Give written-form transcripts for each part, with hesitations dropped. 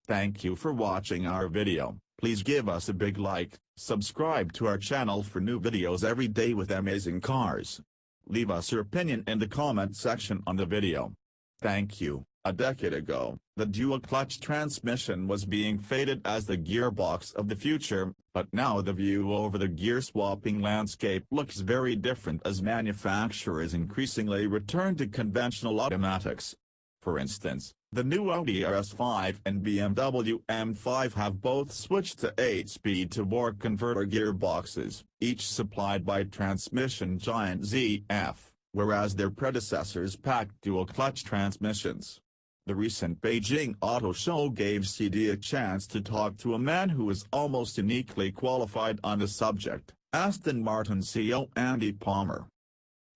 Thank you for watching our video. Please give us a big like, subscribe to our channel for new videos every day with amazing cars. Leave us your opinion in the comment section on the video. Thank you. A decade ago, the dual-clutch transmission was being feted as the gearbox of the future, but now the view over the gear-swapping landscape looks very different as manufacturers increasingly return to conventional automatics. For instance, the new Audi RS5 and BMW M5 have both switched to 8-speed torque converter gearboxes, each supplied by transmission giant ZF, whereas their predecessors packed dual-clutch transmissions. The recent Beijing auto show gave CD a chance to talk to a man who is almost uniquely qualified on the subject, Aston Martin CEO Andy Palmer.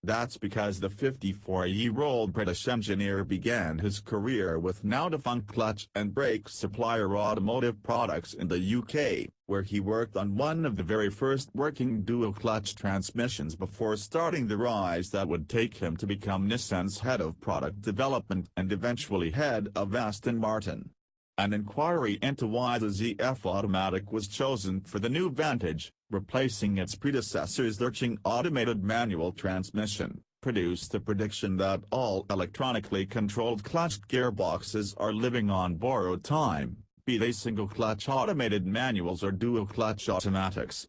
That's because the 54-year-old British engineer began his career with now defunct clutch and brake supplier Automotive Products in the UK, where he worked on one of the very first working dual-clutch transmissions before starting the rise that would take him to become Nissan's head of product development and eventually head of Aston Martin. An inquiry into why the ZF automatic was chosen for the new Vantage, replacing its predecessor's lurching automated manual transmission, produced the prediction that all electronically controlled clutched gearboxes are living on borrowed time, be they single-clutch automated manuals or dual-clutch automatics.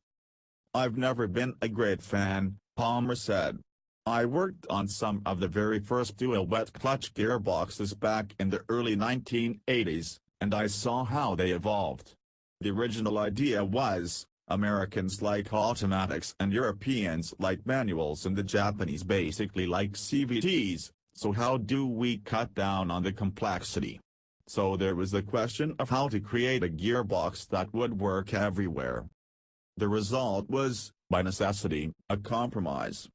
"I've never been a great fan," Palmer said. "I worked on some of the very first dual wet-clutch gearboxes back in the early 1980s, and I saw how they evolved. The original idea was, Americans like automatics and Europeans like manuals and the Japanese basically like CVTs, so how do we cut down on the complexity? So there was the question of how to create a gearbox that would work everywhere. The result was, by necessity, a compromise.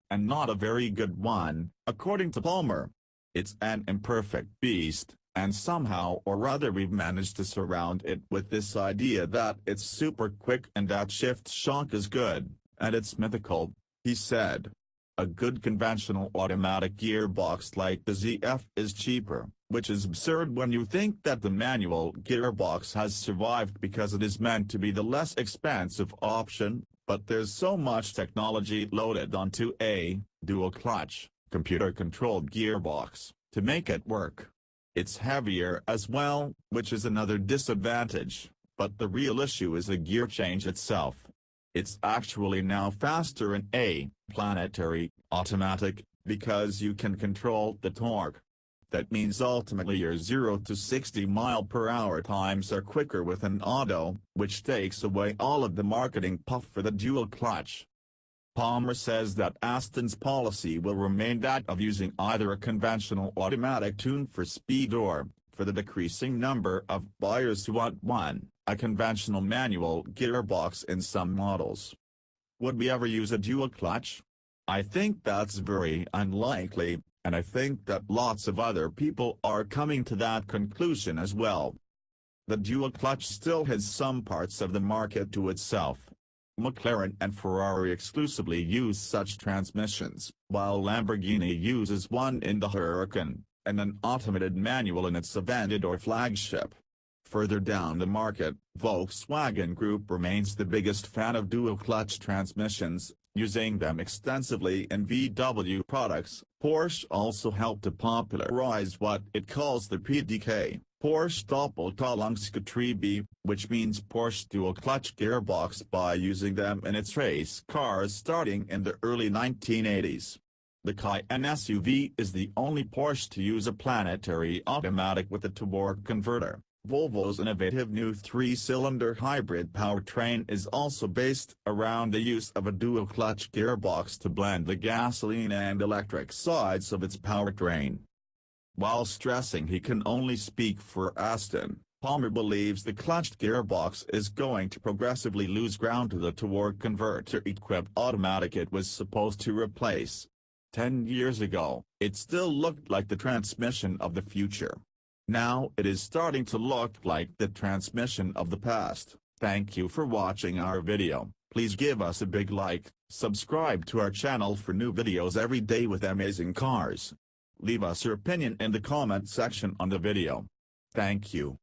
And not a very good one, according to Palmer. It's an imperfect beast, and somehow or other we've managed to surround it with this idea that it's super quick and that shift shock is good, and it's mythical," he said. "A good conventional automatic gearbox like the ZF is cheaper, which is absurd when you think that the manual gearbox has survived because it is meant to be the less expensive option, but there's so much technology loaded onto a dual-clutch, computer-controlled gearbox, to make it work. It's heavier as well, which is another disadvantage, but the real issue is the gear change itself. It's actually now faster in a planetary automatic, because you can control the torque. That means ultimately your 0 to 60 mph times are quicker with an auto, which takes away all of the marketing puff for the dual clutch." Palmer says that Aston's policy will remain that of using either a conventional automatic tuned for speed or, for the decreasing number of buyers who want one, a conventional manual gearbox in some models. "Would we ever use a dual clutch? I think that's very unlikely, and I think that lots of other people are coming to that conclusion as well. The dual clutch still has some parts of the market to itself. McLaren and Ferrari exclusively use such transmissions, while Lamborghini uses one in the Huracan, and an automated manual in its Aventador flagship. Further down the market, Volkswagen Group remains the biggest fan of dual-clutch transmissions, using them extensively in VW products. Porsche also helped to popularize what it calls the PDK, Porsche Doppelkolongetriebe, which means Porsche dual-clutch gearbox, by using them in its race cars starting in the early 1980s. The Cayenne SUV is the only Porsche to use a planetary automatic with a torque converter. Volvo's innovative new 3-cylinder hybrid powertrain is also based around the use of a dual-clutch gearbox to blend the gasoline and electric sides of its powertrain. While stressing he can only speak for Aston, Palmer believes the clutched gearbox is going to progressively lose ground to the torque converter-equipped automatic it was supposed to replace. 10 years ago, it still looked like the transmission of the future. Now it is starting to look like the transmission of the past. Thank you for watching our video. Please give us a big like, subscribe to our channel for new videos every day with amazing cars. Leave us your opinion in the comment section on the video. Thank you.